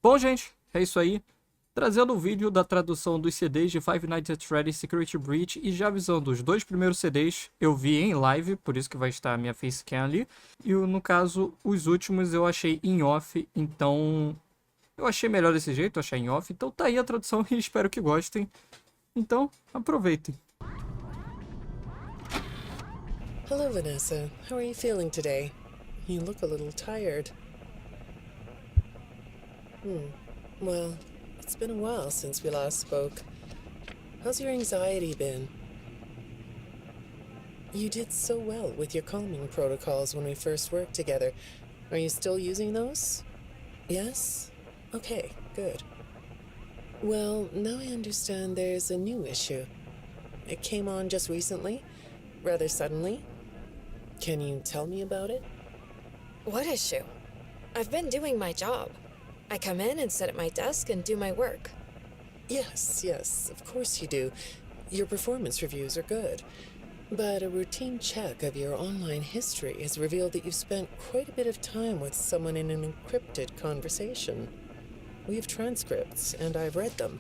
Bom, gente, é isso aí. Trazendo um vídeo da tradução dos CDs de Five Nights at Freddy's Security Breach e já avisando, os dois primeiros CDs eu vi em live, por isso que vai estar a minha facecam ali. E no caso, os últimos eu achei em off, então eu achei melhor desse jeito, achei em off. Então tá aí a tradução e espero que gostem. Então, aproveitem. Hello, Vanessa. How are you feeling today? You look a little tired. Well, it's been a while since we last spoke. How's your anxiety been? You did so well with your calming protocols when we first worked together. Are you still using those? Yes? Okay, good. Well, now I understand there's a new issue. It came on just recently, rather suddenly. Can you tell me about it? What issue? I've been doing my job. I come in and sit at my desk and do my work. Yes, of course you do. Your performance reviews are good. But a routine check of your online history has revealed that you've spent quite a bit of time with someone in an encrypted conversation. We have transcripts, and I've read them.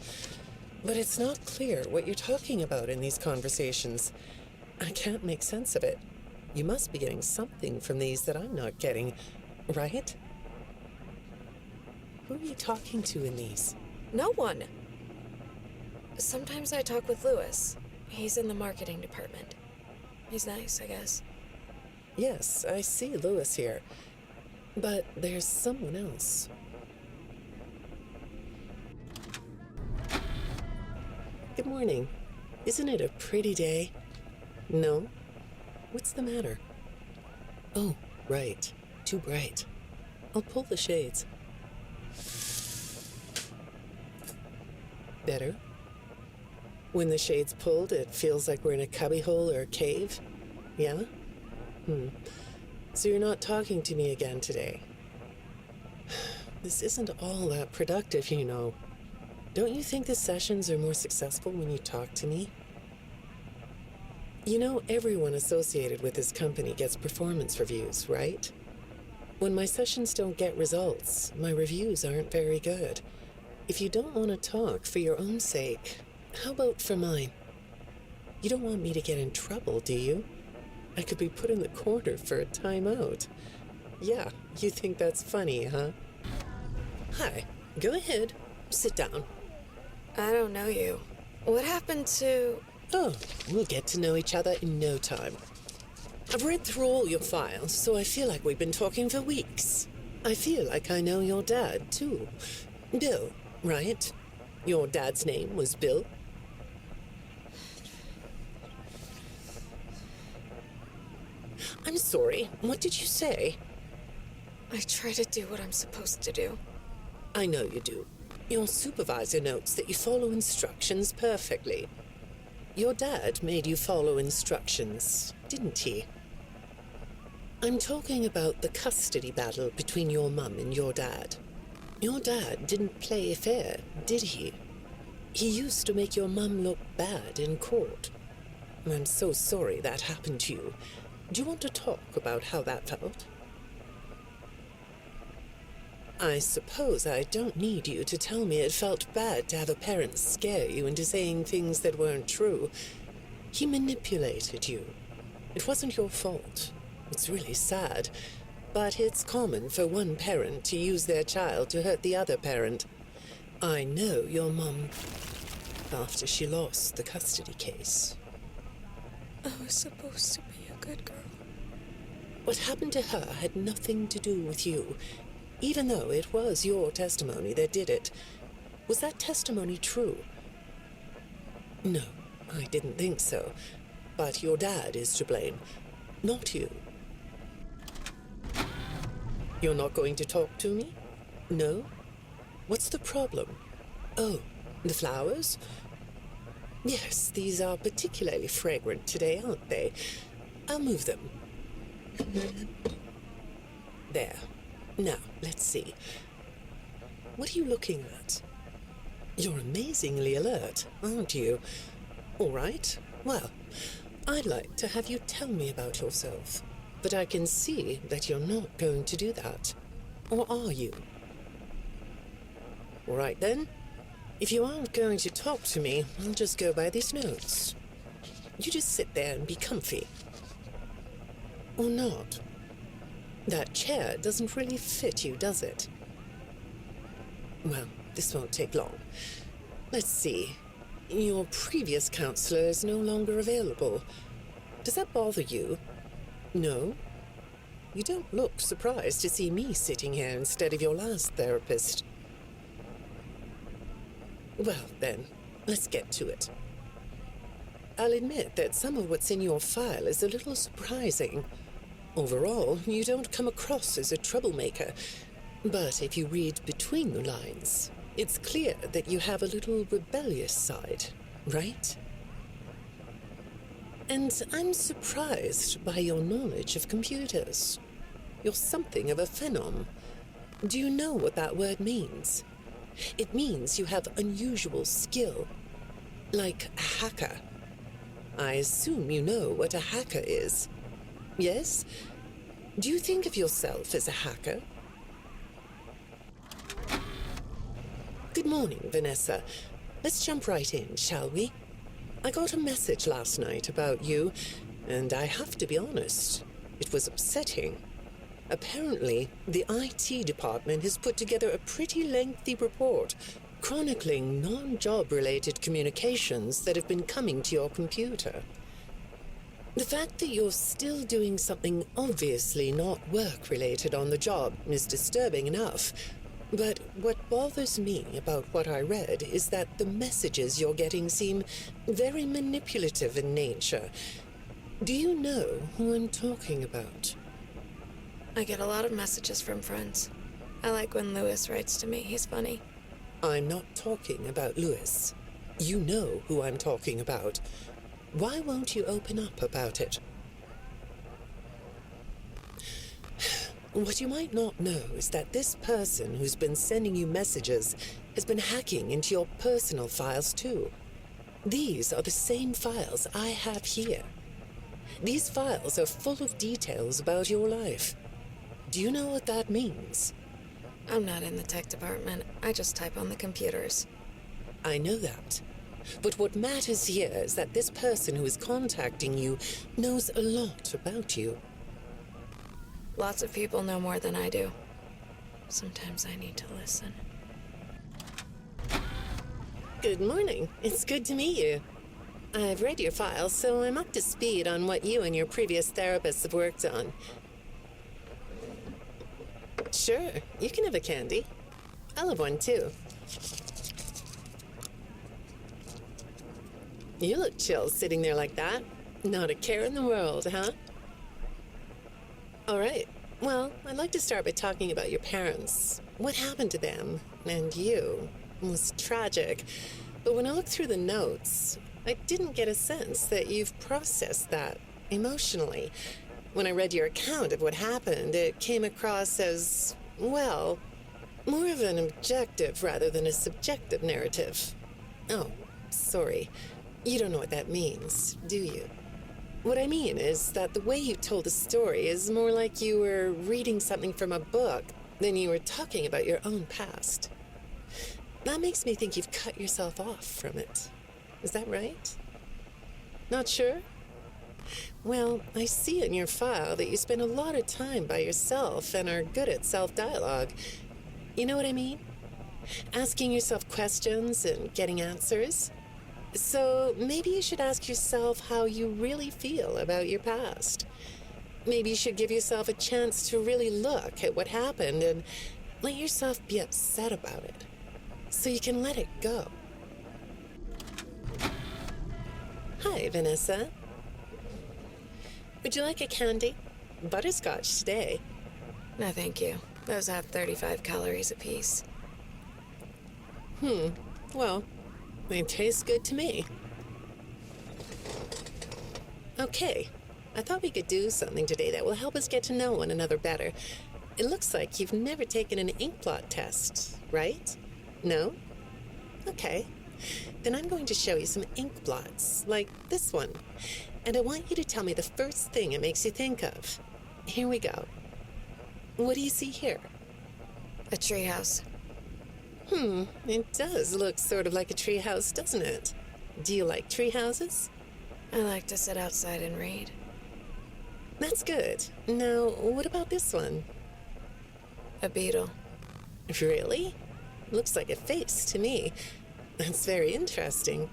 But it's not clear what you're talking about in these conversations. I can't make sense of it. You must be getting something from these that I'm not getting, right? Who are you talking to in these? No one. Sometimes I talk with Lewis. He's in the marketing department. He's nice, I guess. Yes, I see Lewis here. But there's someone else. Good morning. Isn't it a pretty day? No? What's the matter? Oh, right. Too bright. I'll pull the shades. Better? When the shade's pulled, it feels like we're in a cubbyhole or a cave? Yeah? So you're not talking to me again today? This isn't all that productive, you know. Don't you think the sessions are more successful when you talk to me? You know, everyone associated with this company gets performance reviews, right? When my sessions don't get results, my reviews aren't very good. If you don't want to talk for your own sake, how about for mine? You don't want me to get in trouble, do you? I could be put in the corner for a timeout. Yeah, you think that's funny, huh? Hi, go ahead. Sit down. I don't know you. What happened to... Oh, we'll get to know each other in no time. I've read through all your files, so I feel like we've been talking for weeks. I feel like I know your dad, too. Bill, right? Your dad's name was Bill? I'm sorry, what did you say? I try to do what I'm supposed to do. I know you do. Your supervisor notes that you follow instructions perfectly. Your dad made you follow instructions, didn't he? I'm talking about the custody battle between your mum and your dad. Your dad didn't play fair, did he? He used to make your mum look bad in court. I'm so sorry that happened to you. Do you want to talk about how that felt? I suppose I don't need you to tell me it felt bad to have a parent scare you into saying things that weren't true. He manipulated you. It wasn't your fault. It's really sad. But it's common for one parent to use their child to hurt the other parent. I know your mum, after she lost the custody case. I was supposed to be a good girl. What happened to her had nothing to do with you, even though it was your testimony that did it. Was that testimony true? No, I didn't think so. But your dad is to blame, not you. You're not going to talk to me? No? What's the problem? Oh, the flowers? Yes, these are particularly fragrant today, aren't they? I'll move them. There. Now, let's see. What are you looking at? You're amazingly alert, aren't you? All right. Well, I'd like to have you tell me about yourself. But I can see that you're not going to do that. Or are you? All right then. If you aren't going to talk to me, I'll just go by these notes. You just sit there and be comfy. Or not. That chair doesn't really fit you, does it? Well, this won't take long. Let's see. Your previous counselor is no longer available. Does that bother you? No? You don't look surprised to see me sitting here instead of your last therapist. Well, then, let's get to it. I'll admit that some of what's in your file is a little surprising. Overall, you don't come across as a troublemaker, but if you read between the lines, it's clear that you have a little rebellious side, right? And I'm surprised by your knowledge of computers. You're something of a phenom. Do you know what that word means? It means you have unusual skill, like a hacker. I assume you know what a hacker is. Yes? Do you think of yourself as a hacker? Good morning, Vanessa. Let's jump right in, shall we? I got a message last night about you, and I have to be honest, it was upsetting. Apparently, the IT department has put together a pretty lengthy report chronicling non-job-related communications that have been coming to your computer. The fact that you're still doing something obviously not work-related on the job is disturbing enough, but what bothers me about what I read is that the messages you're getting seem very manipulative in nature. Do you know who I'm talking about? I get a lot of messages from friends. I like when Lewis writes to me. He's funny. I'm not talking about Lewis. You know who I'm talking about. Why won't you open up about it? What you might not know is that this person who's been sending you messages has been hacking into your personal files too. These are the same files I have here. These files are full of details about your life. Do you know what that means? I'm not in the tech department. I just type on the computers. I know that. But what matters here is that this person who is contacting you knows a lot about you. Lots of people know more than I do. Sometimes I need to listen. Good morning. It's good to meet you. I've read your file, so I'm up to speed on what you and your previous therapists have worked on. Sure, you can have a candy. I'll have one too. You look chill sitting there like that. Not a care in the world, huh? All right. Well, I'd like to start by talking about your parents. What happened to them and you? It was tragic. But when I looked through the notes, I didn't get a sense that you've processed that emotionally. When I read your account of what happened, it came across as, well, more of an objective rather than a subjective narrative. Oh, sorry. You don't know what that means, do you? What I mean is that the way you told the story is more like you were reading something from a book than you were talking about your own past. That makes me think you've cut yourself off from it. Is that right? Not sure? Well, I see in your file that you spend a lot of time by yourself and are good at self-dialogue. You know what I mean? Asking yourself questions and getting answers. So maybe you should ask yourself how you really feel about your past. Maybe you should give yourself a chance to really look at what happened and let yourself be upset about it, so you can let it go. Hi, Vanessa. Would you like a candy? Butterscotch today. No, thank you. Those have 35 calories apiece. Well, they taste good to me. Okay, I thought we could do something today that will help us get to know one another better. It looks like you've never taken an ink blot test, right? No? Okay. Then I'm going to show you some ink blots, like this one. And I want you to tell me the first thing it makes you think of. Here we go. What do you see here? A treehouse. It does look sort of like a treehouse, doesn't it? Do you like treehouses? I like to sit outside and read. That's good. Now, what about this one? A beetle. Really? Looks like a face to me. That's very interesting.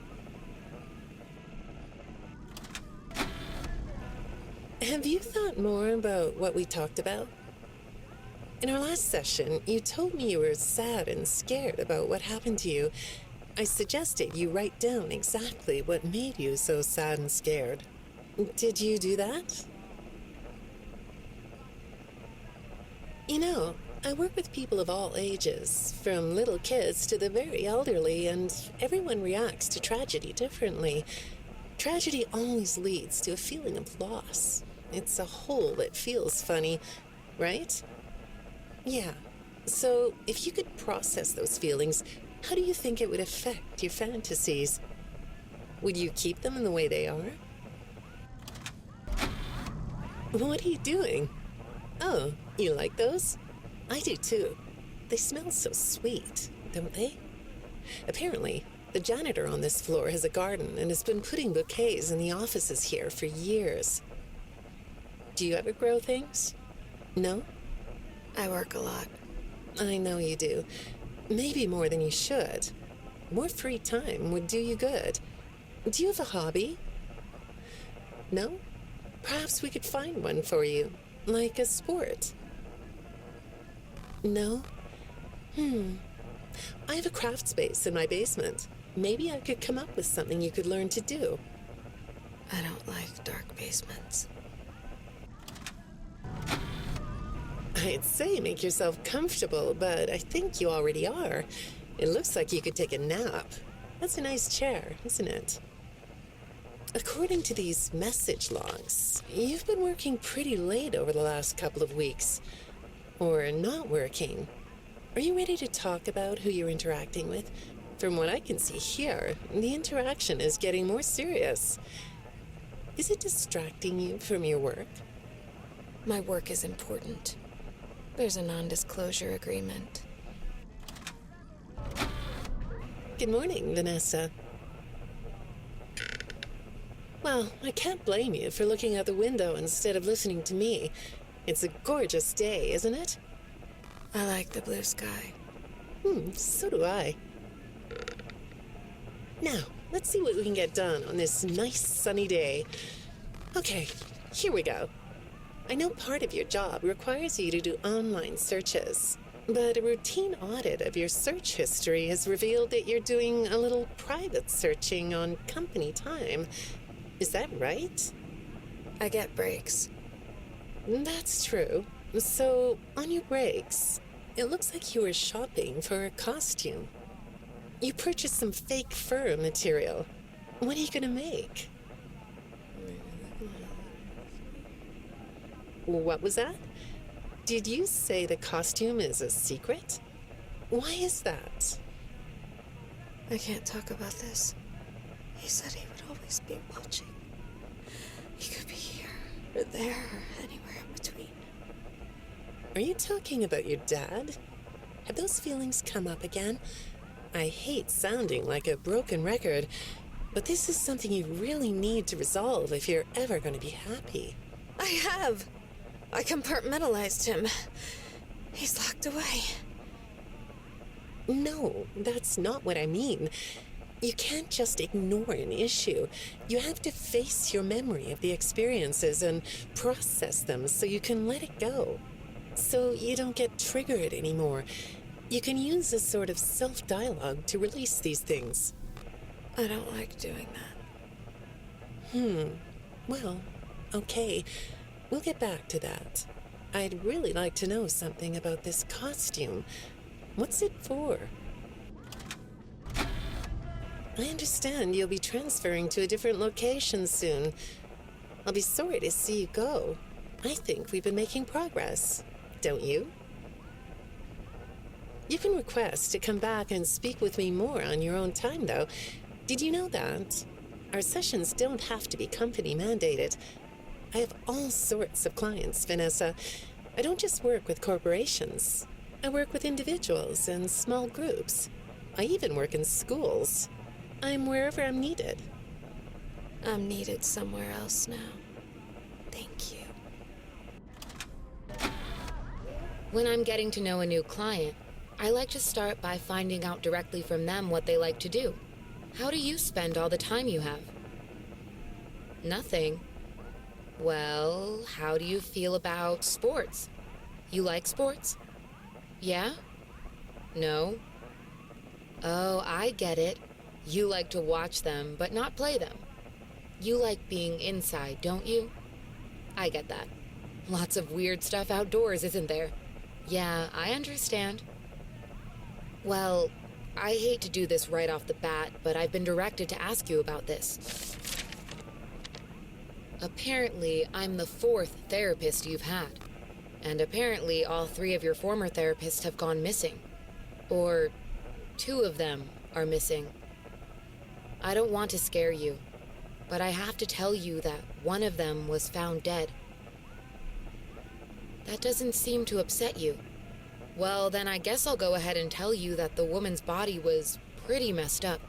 Have you thought more about what we talked about? In our last session, you told me you were sad and scared about what happened to you. I suggested you write down exactly what made you so sad and scared. Did you do that? You know, I work with people of all ages, from little kids to the very elderly, and everyone reacts to tragedy differently. Tragedy always leads to a feeling of loss. It's a hole that feels funny, right? Yeah. So, if you could process those feelings, how do you think it would affect your fantasies? Would you keep them in the way they are? What are you doing? Oh, you like those? I do too. They smell so sweet, don't they? Apparently, the janitor on this floor has a garden and has been putting bouquets in the offices here for years. Do you ever grow things? No? I work a lot. I know you do. Maybe more than you should. More free time would do you good. Do you have a hobby? No? Perhaps we could find one for you, like a sport. No? I have a craft space in my basement. Maybe I could come up with something you could learn to do. I don't like dark basements. I'd say make yourself comfortable, but I think you already are. It looks like you could take a nap. That's a nice chair, isn't it? According to these message logs, you've been working pretty late over the last couple of weeks. Or not working. Are you ready to talk about who you're interacting with? From what I can see here, the interaction is getting more serious. Is it distracting you from your work? My work is important. There's a non-disclosure agreement. Good morning, Vanessa. Well, I can't blame you for looking out the window instead of listening to me. It's a gorgeous day, isn't it? I like the blue sky. So do I. Now, let's see what we can get done on this nice sunny day. Okay, here we go. I know part of your job requires you to do online searches, but a routine audit of your search history has revealed that you're doing a little private searching on company time. Is that right? I get breaks. That's true. So, on your breaks, it looks like you were shopping for a costume. You purchased some fake fur material. What are you gonna make? What was that? Did you say the costume is a secret? Why is that? I can't talk about this. He said he would always be watching. He could be here, or there, or anywhere in between. Are you talking about your dad? Have those feelings come up again? I hate sounding like a broken record, but this is something you really need to resolve if you're ever going to be happy. I have. I compartmentalized him. He's locked away. No, that's not what I mean. You can't just ignore an issue. You have to face your memory of the experiences and process them so you can let it go. So you don't get triggered anymore. You can use a sort of self-dialogue to release these things. I don't like doing that. Well, okay. We'll get back to that. I'd really like to know something about this costume. What's it for? I understand you'll be transferring to a different location soon. I'll be sorry to see you go. I think we've been making progress, don't you? You can request to come back and speak with me more on your own time, though. Did you know that? Our sessions don't have to be company mandated. I have all sorts of clients, Vanessa. I don't just work with corporations. I work with individuals and small groups. I even work in schools. I'm wherever I'm needed. I'm needed somewhere else now. Thank you. When I'm getting to know a new client, I like to start by finding out directly from them what they like to do. How do you spend all the time you have? Nothing. Well, how do you feel about sports? You like sports? Yeah? No? Oh, I get it. You like to watch them, but not play them. You like being inside, don't you? I get that. Lots of weird stuff outdoors, isn't there? Yeah, I understand. Well, I hate to do this right off the bat, but I've been directed to ask you about this. Apparently, I'm the 4th therapist you've had. And apparently, all 3 of your former therapists have gone missing. Or 2 of them are missing. I don't want to scare you, but I have to tell you that one of them was found dead. That doesn't seem to upset you. Well, then I guess I'll go ahead and tell you that the woman's body was pretty messed up.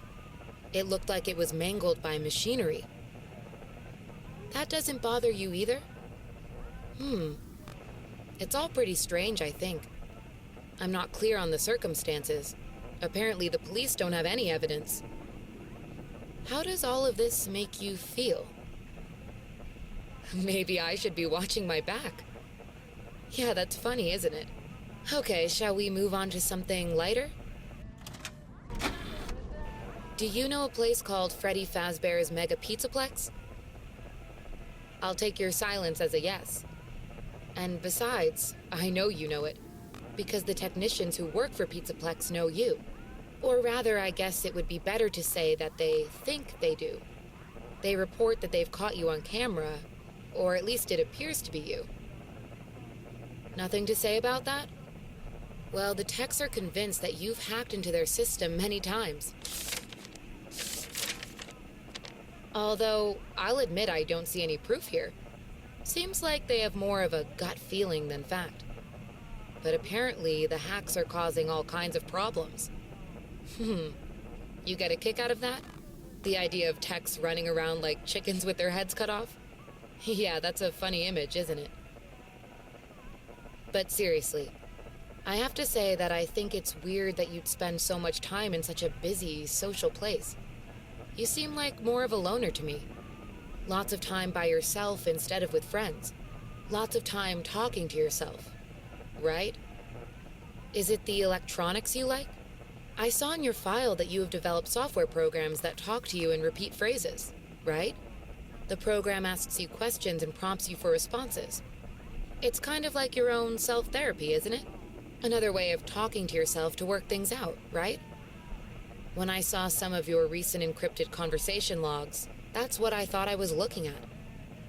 It looked like it was mangled by machinery. That doesn't bother you either? It's all pretty strange, I think. I'm not clear on the circumstances. Apparently the police don't have any evidence. How does all of this make you feel? Maybe I should be watching my back. Yeah, that's funny, isn't it? Okay, shall we move on to something lighter? Do you know a place called Freddy Fazbear's Mega Pizzaplex? I'll take your silence as a yes. And besides, I know you know it, because the technicians who work for Pizzaplex know you. Or rather, I guess it would be better to say that they think they do. They report that they've caught you on camera, or at least it appears to be you. Nothing to say about that? Well, the techs are convinced that you've hacked into their system many times. Although, I'll admit I don't see any proof here. Seems like they have more of a gut feeling than fact. But apparently, the hacks are causing all kinds of problems. You get a kick out of that? The idea of techs running around like chickens with their heads cut off? Yeah, that's a funny image, isn't it? But seriously, I have to say that I think it's weird that you'd spend so much time in such a busy, social place. You seem like more of a loner to me. Lots of time by yourself instead of with friends. Lots of time talking to yourself. Right? Is it the electronics you like? I saw in your file that you have developed software programs that talk to you in repeat phrases, right? The program asks you questions and prompts you for responses. It's kind of like your own self-therapy, isn't it? Another way of talking to yourself to work things out, right? When I saw some of your recent encrypted conversation logs, that's what I thought I was looking at.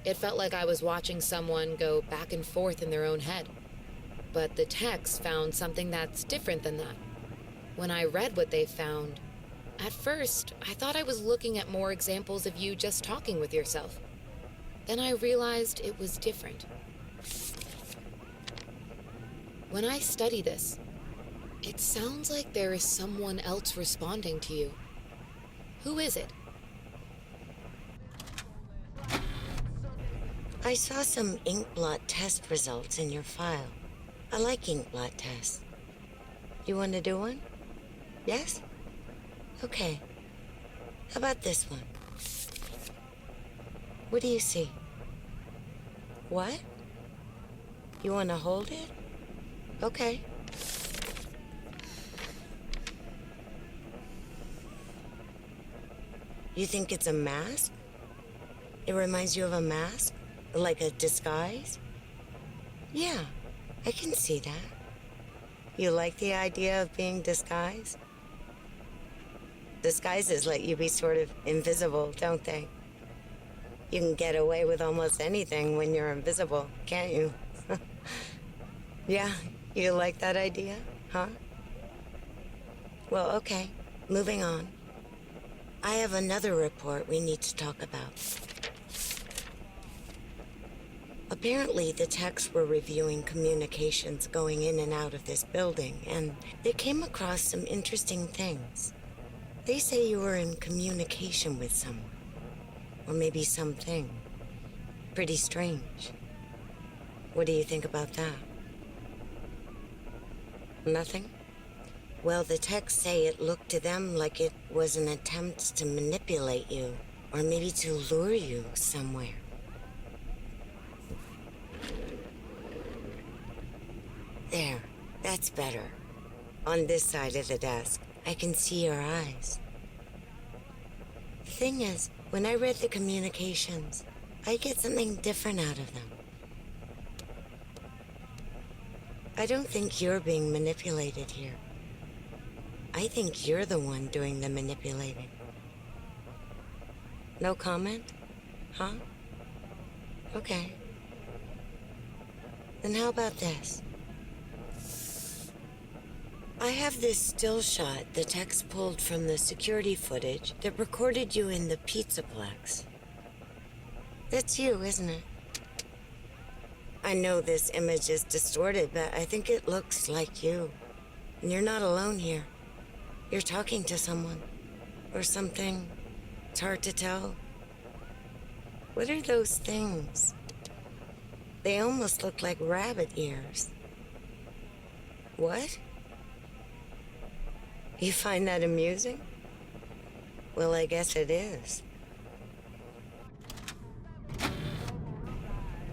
It felt like I was watching someone go back and forth in their own head. But the techs found something that's different than that. When I read what they found, at first, I thought I was looking at more examples of you just talking with yourself. Then I realized it was different. When I study this, it sounds like there is someone else responding to you. Who is it? I saw some ink blot test results in your file. I like ink blot tests. You want to do one? Yes? Okay. How about this one? What do you see? What? You want to hold it? Okay. You think it's a mask? It reminds you of a mask? Like a disguise? Yeah, I can see that. You like the idea of being disguised? Disguises let you be sort of invisible, don't they? You can get away with almost anything when you're invisible, can't you? Yeah, you like that idea, huh? Well, okay, moving on. I have another report we need to talk about. A Apparently, the techs were reviewing communications going in and out of this building, and they came across some interesting things. They say you were in communication with someone, or maybe something. Pretty strange. What do you think about that? Nothing? Well, the techs say it looked to them like it was an attempt to manipulate you, or maybe to lure you somewhere. There, that's better. On this side of the desk, I can see your eyes. The thing is, when I read the communications, I get something different out of them. I don't think you're being manipulated here. I think you're the one doing the manipulating. No comment? Huh? Okay. Then how about this? I have this still shot the techs pulled from the security footage that recorded you in the Pizzaplex. That's you, isn't it? I know this image is distorted, but I think it looks like you. And you're not alone here. You're talking to someone. Or something. It's hard to tell. What are those things? They almost look like rabbit ears. What? You find that amusing? Well, I guess it is.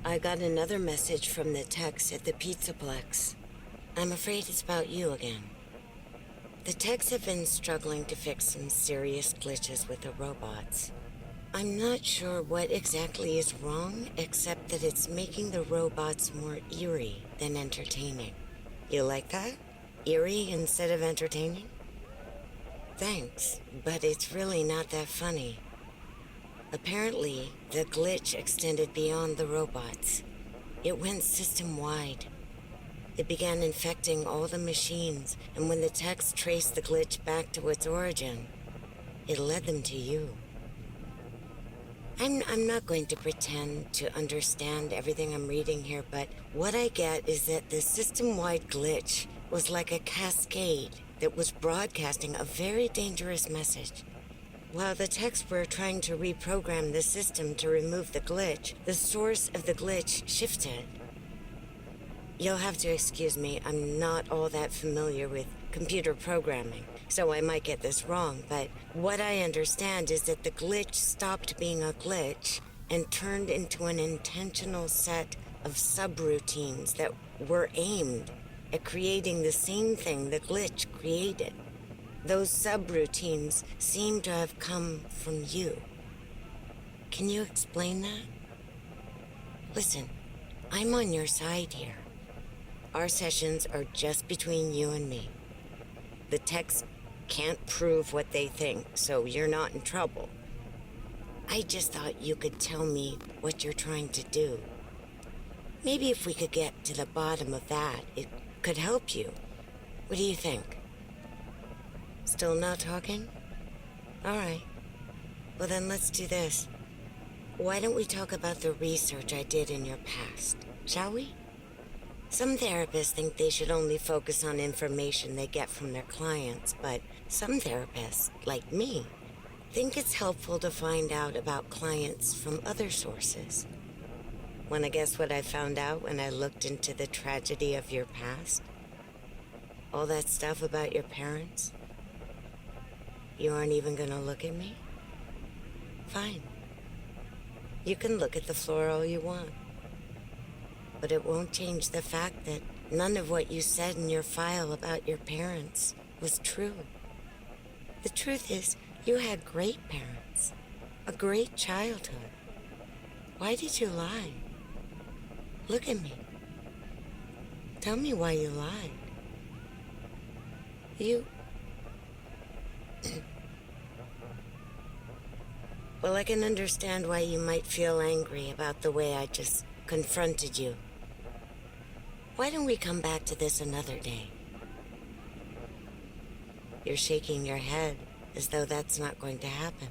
I got another message from the techs at the Pizzaplex. I'm afraid it's about you again. The techs have been struggling to fix some serious glitches with the robots. I'm not sure what exactly is wrong, except that it's making the robots more eerie than entertaining. You like that? Eerie instead of entertaining? Thanks, but it's really not that funny. Apparently, the glitch extended beyond the robots. It went system-wide. It began infecting all the machines, and when the techs traced the glitch back to its origin, it led them to you. I'm not going to pretend to understand everything I'm reading here, but what I get is that the system-wide glitch was like a cascade that was broadcasting a very dangerous message. While the techs were trying to reprogram the system to remove the glitch, the source of the glitch shifted. You'll have to excuse me, I'm not all that familiar with computer programming, so I might get this wrong, but what I understand is that the glitch stopped being a glitch and turned into an intentional set of subroutines that were aimed at creating the same thing the glitch created. Those subroutines seem to have come from you. Can you explain that? Listen, I'm on your side here. Our sessions are just between you and me. The techs can't prove what they think, so you're not in trouble. I just thought you could tell me what you're trying to do. Maybe if we could get to the bottom of that, it could help you. What do you think? Still not talking? All right. Well, then let's do this. Why don't we talk about the research I did in your past, shall we? Some therapists think they should only focus on information they get from their clients, but some therapists, like me, think it's helpful to find out about clients from other sources. Want to guess what I found out when I looked into the tragedy of your past? All that stuff about your parents? You aren't even gonna look at me? Fine. You can look at the floor all you want. But it won't change the fact that none of what you said in your file about your parents was true. The truth is, you had great parents, a great childhood. Why did you lie? Look at me. Tell me why you lied. Well, I can understand why you might feel angry about the way I just confronted you. Why don't we come back to this another day? You're shaking your head as though that's not going to happen.